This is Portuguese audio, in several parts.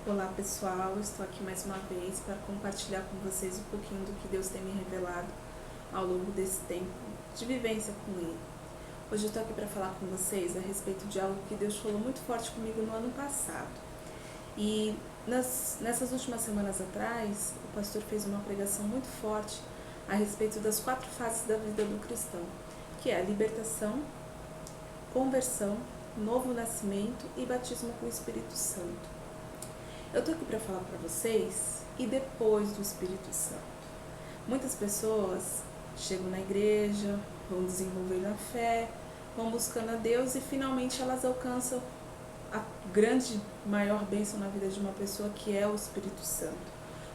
Olá pessoal, estou aqui mais uma vez para compartilhar com vocês um pouquinho do que Deus tem me revelado ao longo desse tempo de vivência com Ele. Hoje eu estou aqui para falar com vocês a respeito de algo que Deus falou muito forte comigo no ano passado. E nessas últimas semanas atrás, o pastor fez uma pregação muito forte a respeito das 4 fases da vida do cristão, que é a libertação, conversão, novo nascimento e batismo com o Espírito Santo. Eu tô aqui para falar para vocês e depois do Espírito Santo. Muitas pessoas chegam na igreja, vão desenvolvendo a fé, vão buscando a Deus e finalmente elas alcançam a grande, maior bênção na vida de uma pessoa, que é o Espírito Santo.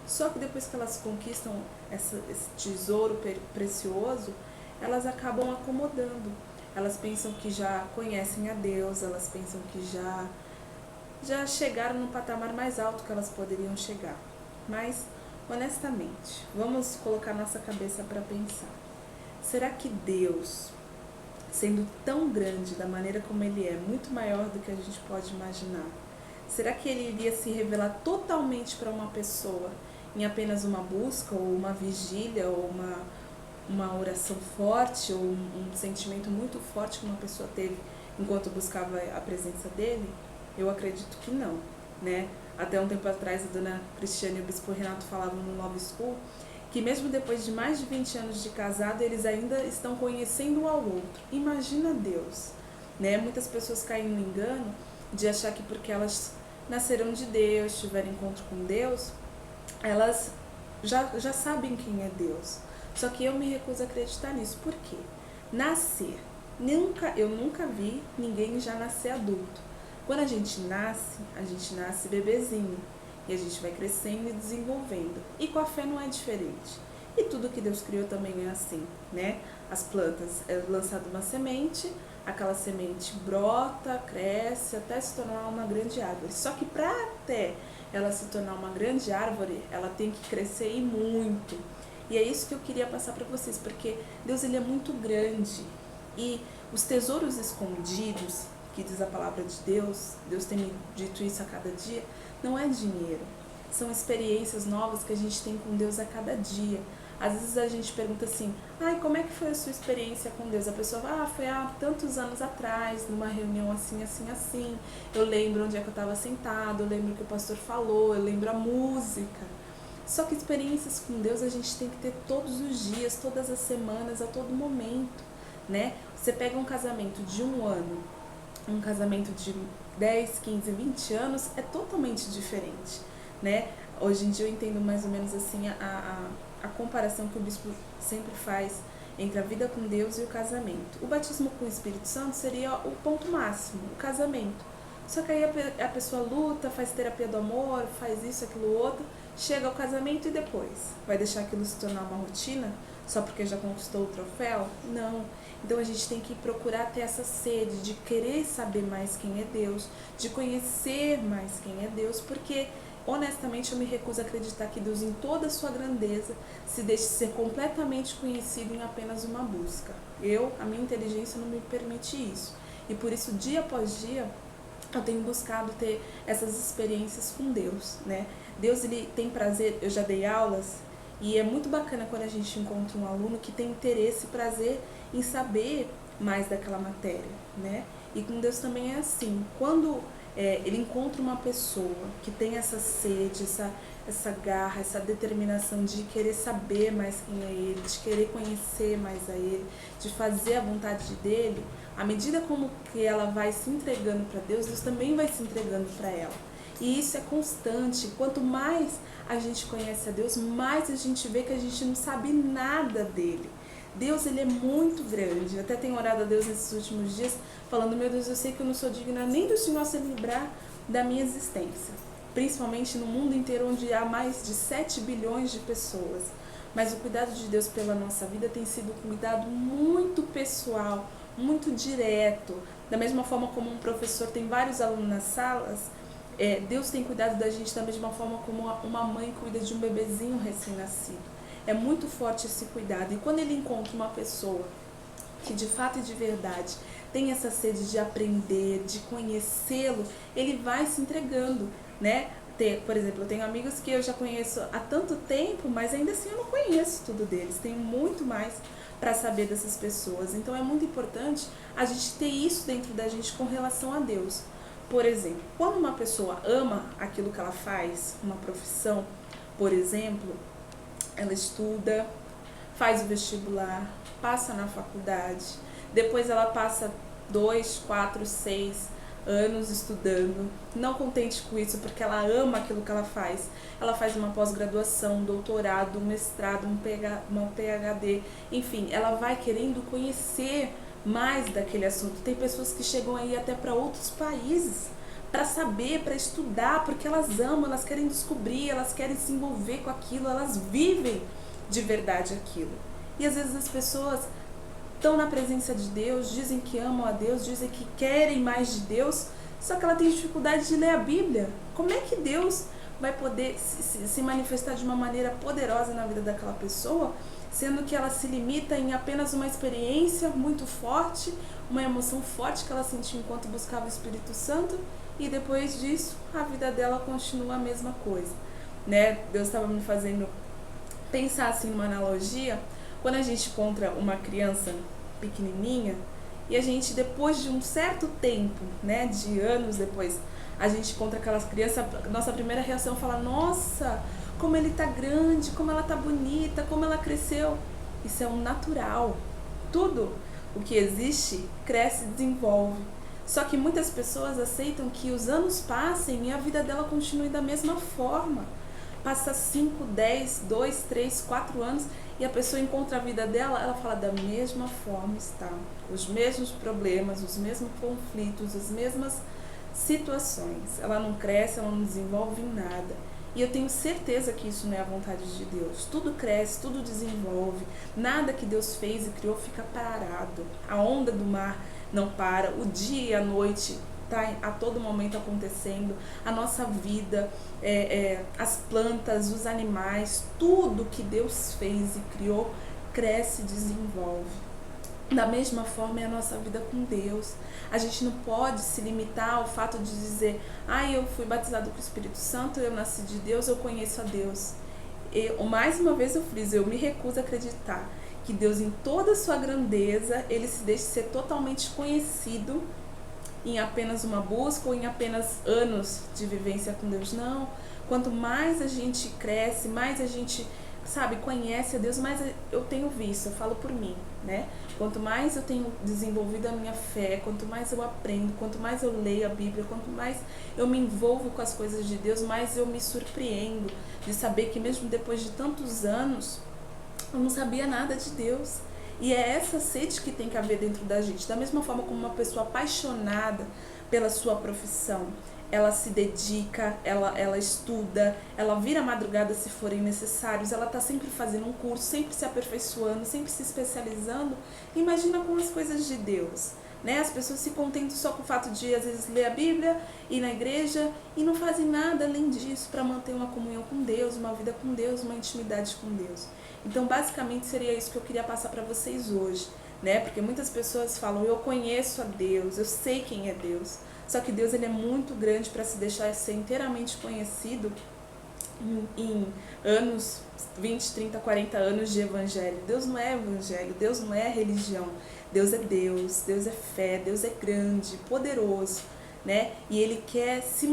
Só que depois que elas conquistam esse tesouro precioso, elas acabam acomodando. Elas pensam que já conhecem a Deus, elas pensam que já chegaram no patamar mais alto que elas poderiam chegar. Mas, honestamente, vamos colocar nossa cabeça para pensar. Será que Deus, sendo tão grande da maneira como Ele é, muito maior do que a gente pode imaginar, será que Ele iria se revelar totalmente para uma pessoa em apenas uma busca, ou uma vigília, ou uma oração forte, ou um sentimento muito forte que uma pessoa teve enquanto buscava a presença dEle? Eu acredito que não, né? Até um tempo atrás, a dona Cristiane e o bispo Renato falavam no Love School que mesmo depois de mais de 20 anos de casado, eles ainda estão conhecendo um ao outro. Imagina Deus, né? Muitas pessoas caem no engano de achar que porque elas nasceram de Deus, tiveram encontro com Deus, elas já sabem quem é Deus. Só que eu me recuso a acreditar nisso. Por quê? Nascer. Eu nunca vi ninguém já nascer adulto. Quando a gente nasce bebezinho. E a gente vai crescendo e desenvolvendo. E com a fé não é diferente. E tudo que Deus criou também é assim, né? As plantas, é lançada uma semente, aquela semente brota, cresce, até se tornar uma grande árvore. Só que para até ela se tornar uma grande árvore, ela tem que crescer e muito. E é isso que eu queria passar para vocês, porque Deus, ele é muito grande. E os tesouros escondidos, que diz a palavra de Deus, Deus tem me dito isso a cada dia, não é dinheiro. São experiências novas que a gente tem com Deus a cada dia. Às vezes a gente pergunta assim, como é que foi a sua experiência com Deus? A pessoa fala, foi há tantos anos atrás, numa reunião assim, assim, assim. Eu lembro onde é que eu estava sentado, eu lembro o que o pastor falou, eu lembro a música. Só que experiências com Deus a gente tem que ter todos os dias, todas as semanas, a todo momento, né? Você pega um casamento de 1 ano, um casamento de 10, 15, 20 anos, é totalmente diferente, né? Hoje em dia eu entendo mais ou menos assim a comparação que o bispo sempre faz entre a vida com Deus e o casamento. O batismo com o Espírito Santo seria o ponto máximo, o casamento. Só que aí a pessoa luta, faz terapia do amor, faz isso, aquilo, outro, chega ao casamento e depois? Vai deixar aquilo se tornar uma rotina só porque já conquistou o troféu? Não. Então a gente tem que procurar ter essa sede de querer saber mais quem é Deus, de conhecer mais quem é Deus, porque honestamente eu me recuso a acreditar que Deus, em toda a sua grandeza, se deixe ser completamente conhecido em apenas uma busca. A minha inteligência não me permite isso. E por isso, dia após dia, eu tenho buscado ter essas experiências com Deus, né? Deus, ele tem prazer, eu já dei aulas, e é muito bacana quando a gente encontra um aluno que tem interesse e prazer em saber mais daquela matéria, né? E com Deus também é assim, quando ele encontra uma pessoa que tem essa sede, essa garra, essa determinação de querer saber mais quem é Ele, de querer conhecer mais a Ele, de fazer a vontade dEle, à medida como que ela vai se entregando para Deus, Deus também vai se entregando para ela. E isso é constante. Quanto mais a gente conhece a Deus, mais a gente vê que a gente não sabe nada dele. Deus, ele é muito grande. Eu até tenho orado a Deus nesses últimos dias, falando, meu Deus, eu sei que eu não sou digna nem do Senhor se livrar da minha existência. Principalmente no mundo inteiro, onde há mais de 7 bilhões de pessoas. Mas o cuidado de Deus pela nossa vida tem sido um cuidado muito pessoal, muito direto. Da mesma forma como um professor tem vários alunos nas salas, Deus tem cuidado da gente da mesma forma como uma mãe cuida de um bebezinho recém-nascido. É muito forte esse cuidado. E quando ele encontra uma pessoa que de fato e de verdade tem essa sede de aprender, de conhecê-lo, ele vai se entregando, né? Por exemplo, eu tenho amigos que eu já conheço há tanto tempo, mas ainda assim eu não conheço tudo deles. Tenho muito mais para saber dessas pessoas. Então é muito importante a gente ter isso dentro da gente com relação a Deus. Por exemplo, quando uma pessoa ama aquilo que ela faz, uma profissão, por exemplo, ela estuda, faz o vestibular, passa na faculdade, depois ela passa 2, 4, 6 anos estudando, não contente com isso, porque ela ama aquilo que ela faz uma pós-graduação, um doutorado, um mestrado, uma PhD, enfim, ela vai querendo conhecer mais daquele assunto. Tem pessoas que chegam aí até para outros países para saber, para estudar, porque elas amam, elas querem descobrir, elas querem se envolver com aquilo, elas vivem de verdade aquilo. E às vezes as pessoas estão na presença de Deus, dizem que amam a Deus, dizem que querem mais de Deus, só que ela tem dificuldade de ler a Bíblia. Como é que Deus vai poder se manifestar de uma maneira poderosa na vida daquela pessoa, sendo que ela se limita em apenas uma experiência muito forte, uma emoção forte que ela sentiu enquanto buscava o Espírito Santo, e depois disso a vida dela continua a mesma coisa, né? Deus estava me fazendo pensar assim numa analogia. Quando a gente encontra uma criança pequenininha e a gente, depois de um certo tempo, né, de anos depois, a gente encontra aquelas crianças, nossa primeira reação é falar: nossa, como ele tá grande, como ela tá bonita, como ela cresceu. Isso é um natural. Tudo o que existe cresce e desenvolve. Só que muitas pessoas aceitam que os anos passem e a vida dela continue da mesma forma. Passa 5, 10, 2, 3, 4 anos e a pessoa encontra a vida dela, ela fala: da mesma forma está, os mesmos problemas, os mesmos conflitos, as mesmas situações. Ela não cresce, ela não desenvolve em nada. E eu tenho certeza que isso não é a vontade de Deus. Tudo cresce, tudo desenvolve. Nada que Deus fez e criou fica parado. A onda do mar não para, o dia e a noite está a todo momento acontecendo, a nossa vida, as plantas, os animais, tudo que Deus fez e criou, cresce e desenvolve. Da mesma forma é a nossa vida com Deus. A gente não pode se limitar ao fato de dizer: eu fui batizado com o Espírito Santo, eu nasci de Deus, eu conheço a Deus. Mais uma vez eu friso, eu me recuso a acreditar que Deus, em toda a sua grandeza, ele se deixe ser totalmente conhecido em apenas uma busca ou em apenas anos de vivência com Deus. Não. Quanto mais a gente cresce, mais a gente, conhece a Deus, mais eu tenho visto, eu falo por mim, né? Quanto mais eu tenho desenvolvido a minha fé, quanto mais eu aprendo, quanto mais eu leio a Bíblia, quanto mais eu me envolvo com as coisas de Deus, mais eu me surpreendo de saber que mesmo depois de tantos anos, eu não sabia nada de Deus. E é essa sede que tem que haver dentro da gente. Da mesma forma como uma pessoa apaixonada pela sua profissão, ela se dedica, ela estuda, ela vira madrugada se forem necessários, ela está sempre fazendo um curso, sempre se aperfeiçoando, sempre se especializando. Imagina com as coisas de Deus, né? As pessoas se contentam só com o fato de, às vezes, ler a Bíblia, ir na igreja e não fazem nada além disso para manter uma comunhão com Deus, uma vida com Deus, uma intimidade com Deus. Então, basicamente, seria isso que eu queria passar para vocês hoje, né? Porque muitas pessoas falam: eu conheço a Deus, eu sei quem é Deus. Só que Deus, ele é muito grande para se deixar ser inteiramente conhecido em anos, 20, 30, 40 anos de evangelho. Deus não é evangelho, Deus não é religião. Deus é Deus, Deus é fé, Deus é grande, poderoso, né? E ele quer se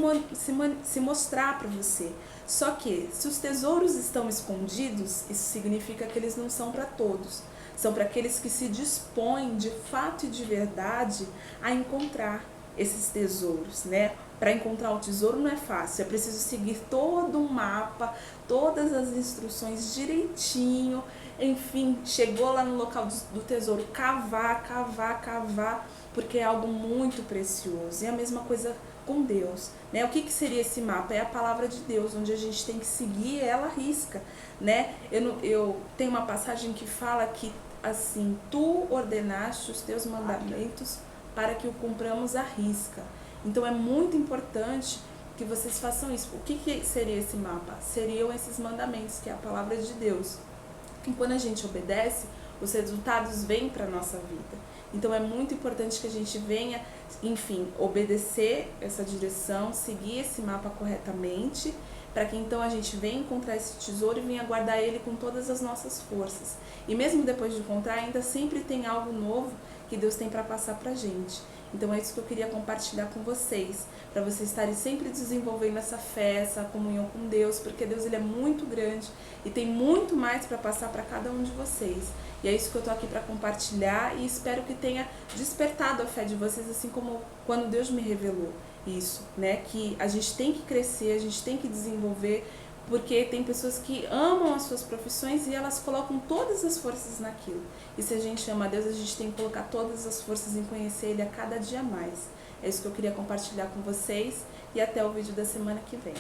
mostrar para você. Só que, se os tesouros estão escondidos, isso significa que eles não são para todos. São para aqueles que se dispõem de fato e de verdade a encontrar esses tesouros, né? Para encontrar o tesouro não é fácil, é preciso seguir todo um mapa, todas as instruções direitinho. Enfim, chegou lá no local do tesouro, cavar, porque é algo muito precioso. E a mesma coisa com Deus, né? O que seria esse mapa? É a palavra de Deus, onde a gente tem que seguir ela à risca, né? Eu tenho uma passagem que fala que, assim: tu ordenaste os teus mandamentos para que o cumpramos à risca. Então é muito importante que vocês façam isso. O que seria esse mapa? Seriam esses mandamentos, que é a palavra de Deus. E quando a gente obedece, os resultados vêm para a nossa vida. Então é muito importante que a gente venha, enfim, obedecer essa direção, seguir esse mapa corretamente, para que então a gente venha encontrar esse tesouro e venha guardar ele com todas as nossas forças. E mesmo depois de encontrar, ainda sempre tem algo novo que Deus tem para passar para a gente. Então é isso que eu queria compartilhar com vocês, para vocês estarem sempre desenvolvendo essa fé, essa comunhão com Deus, porque Deus ele é muito grande e tem muito mais para passar para cada um de vocês. E é isso que eu tô aqui para compartilhar e espero que tenha despertado a fé de vocês, assim como quando Deus me revelou isso, né? Que a gente tem que crescer, a gente tem que desenvolver, porque tem pessoas que amam as suas profissões e elas colocam todas as forças naquilo. E se a gente ama a Deus, a gente tem que colocar todas as forças em conhecer Ele a cada dia mais. É isso que eu queria compartilhar com vocês e até o vídeo da semana que vem.